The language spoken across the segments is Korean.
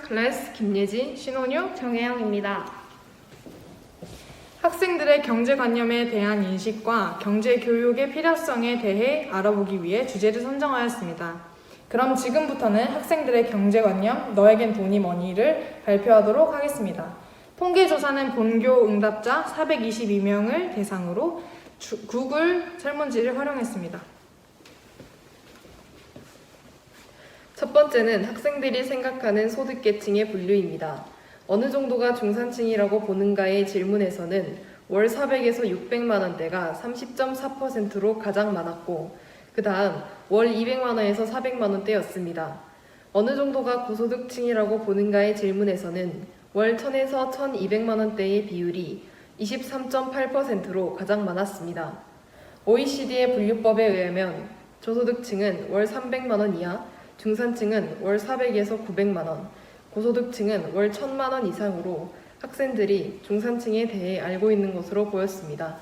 클래스 김예지, 신혼유, 정혜영입니다. 학생들의 경제관념에 대한 인식과 경제교육의 필요성에 대해 알아보기 위해 주제를 선정하였습니다. 그럼 지금부터는 학생들의 경제관념, 너에겐 돈이 뭐니를 발표하도록 하겠습니다. 통계조사는 본교 응답자 422명을 대상으로 구글 설문지를 활용했습니다. 첫 번째는 학생들이 생각하는 소득계층의 분류입니다. 어느 정도가 중산층이라고 보는가의 질문에서는 월 400에서 600만 원대가 30.4%로 가장 많았고 그 다음 월 200만 원에서 400만 원대였습니다. 어느 정도가 고소득층이라고 보는가의 질문에서는 월 1000에서 1200만 원대의 비율이 23.8%로 가장 많았습니다. OECD의 분류법에 의하면 저소득층은 월 300만 원 이하, 중산층은 월 400에서 900만 원, 고소득층은 월 1000만 원 이상으로 학생들이 중산층에 대해 알고 있는 것으로 보였습니다.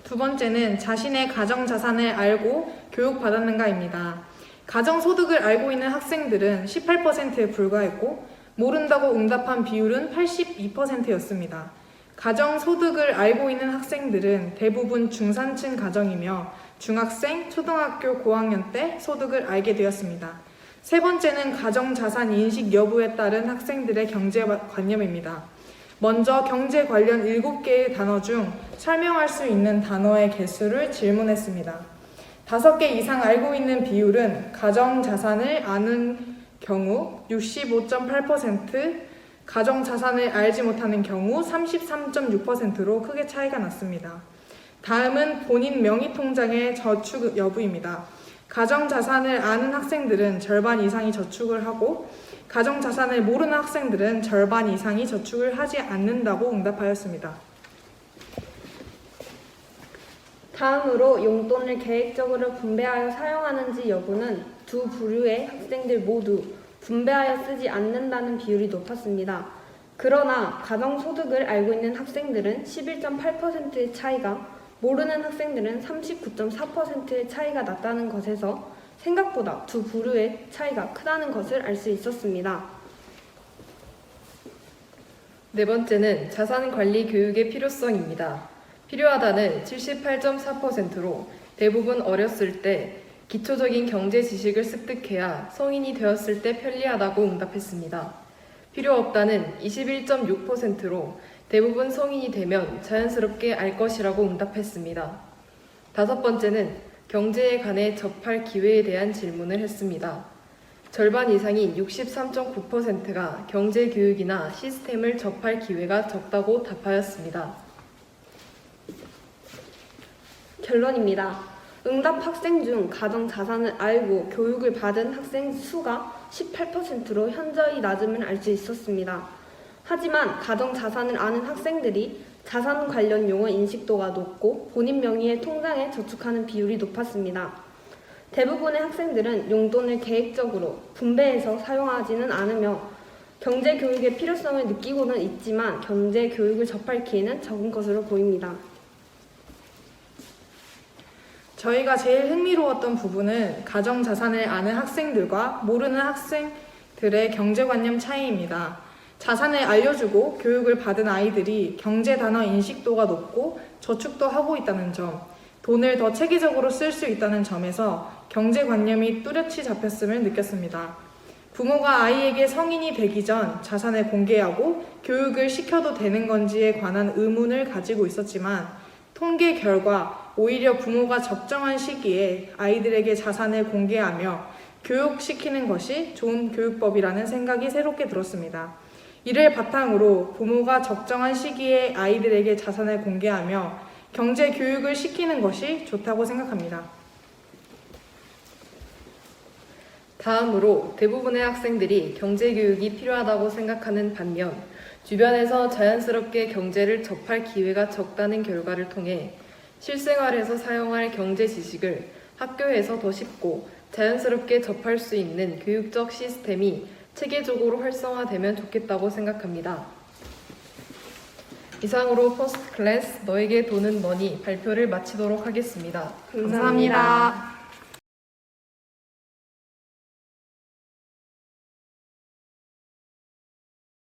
두 번째는 자신의 가정자산을 알고 교육받았는가입니다. 가정소득을 알고 있는 학생들은 18%에 불과했고 모른다고 응답한 비율은 82%였습니다. 가정소득을 알고 있는 학생들은 대부분 중산층 가정이며 중학생, 초등학교 고학년 때 소득을 알게 되었습니다. 세 번째는 가정자산 인식 여부에 따른 학생들의 경제관념입니다. 먼저 경제 관련 7개의 단어 중 설명할 수 있는 단어의 개수를 질문했습니다. 5개 이상 알고 있는 비율은 가정자산을 아는 경우 65.8%, 가정자산을 알지 못하는 경우 33.6%로 크게 차이가 났습니다. 다음은 본인 명의통장의 저축 여부입니다. 가정자산을 아는 학생들은 절반 이상이 저축을 하고 가정자산을 모르는 학생들은 절반 이상이 저축을 하지 않는다고 응답하였습니다. 다음으로 용돈을 계획적으로 분배하여 사용하는지 여부는 두 부류의 학생들 모두 분배하여 쓰지 않는다는 비율이 높았습니다. 그러나 가정소득을 알고 있는 학생들은 11.8%의 차이가, 모르는 학생들은 39.4%의 차이가 났다는 것에서 생각보다 두 부류의 차이가 크다는 것을 알 수 있었습니다. 네 번째는 자산관리 교육의 필요성입니다. 필요하다는 78.4%로 대부분 어렸을 때 기초적인 경제 지식을 습득해야 성인이 되었을 때 편리하다고 응답했습니다. 필요 없다는 21.6%로 대부분 성인이 되면 자연스럽게 알 것이라고 응답했습니다. 다섯 번째는 경제에 관해 접할 기회에 대한 질문을 했습니다. 절반 이상인 63.9%가 경제교육이나 시스템을 접할 기회가 적다고 답하였습니다. 결론입니다. 응답 학생 중 가정자산을 알고 교육을 받은 학생 수가 18%로 현저히 낮음을 알 수 있었습니다. 하지만 가정자산을 아는 학생들이 자산 관련 용어 인식도가 높고 본인 명의의 통장에 저축하는 비율이 높았습니다. 대부분의 학생들은 용돈을 계획적으로 분배해서 사용하지는 않으며 경제교육의 필요성을 느끼고는 있지만 경제교육을 접할 기회는 적은 것으로 보입니다. 저희가 제일 흥미로웠던 부분은 가정자산을 아는 학생들과 모르는 학생들의 경제관념 차이입니다. 자산을 알려주고 교육을 받은 아이들이 경제 단어 인식도가 높고 저축도 하고 있다는 점, 돈을 더 체계적으로 쓸 수 있다는 점에서 경제관념이 뚜렷이 잡혔음을 느꼈습니다. 부모가 아이에게 성인이 되기 전 자산을 공개하고 교육을 시켜도 되는 건지에 관한 의문을 가지고 있었지만 통계 결과 오히려 부모가 적정한 시기에 아이들에게 자산을 공개하며 교육시키는 것이 좋은 교육법이라는 생각이 새롭게 들었습니다. 이를 바탕으로 부모가 적정한 시기에 아이들에게 자산을 공개하며 경제 교육을 시키는 것이 좋다고 생각합니다. 다음으로 대부분의 학생들이 경제교육이 필요하다고 생각하는 반면 주변에서 자연스럽게 경제를 접할 기회가 적다는 결과를 통해 실생활에서 사용할 경제 지식을 학교에서 더 쉽고 자연스럽게 접할 수 있는 교육적 시스템이 체계적으로 활성화되면 좋겠다고 생각합니다. 이상으로 퍼스트 클래스 너에게 돈은 뭐니 발표를 마치도록 하겠습니다. 감사합니다.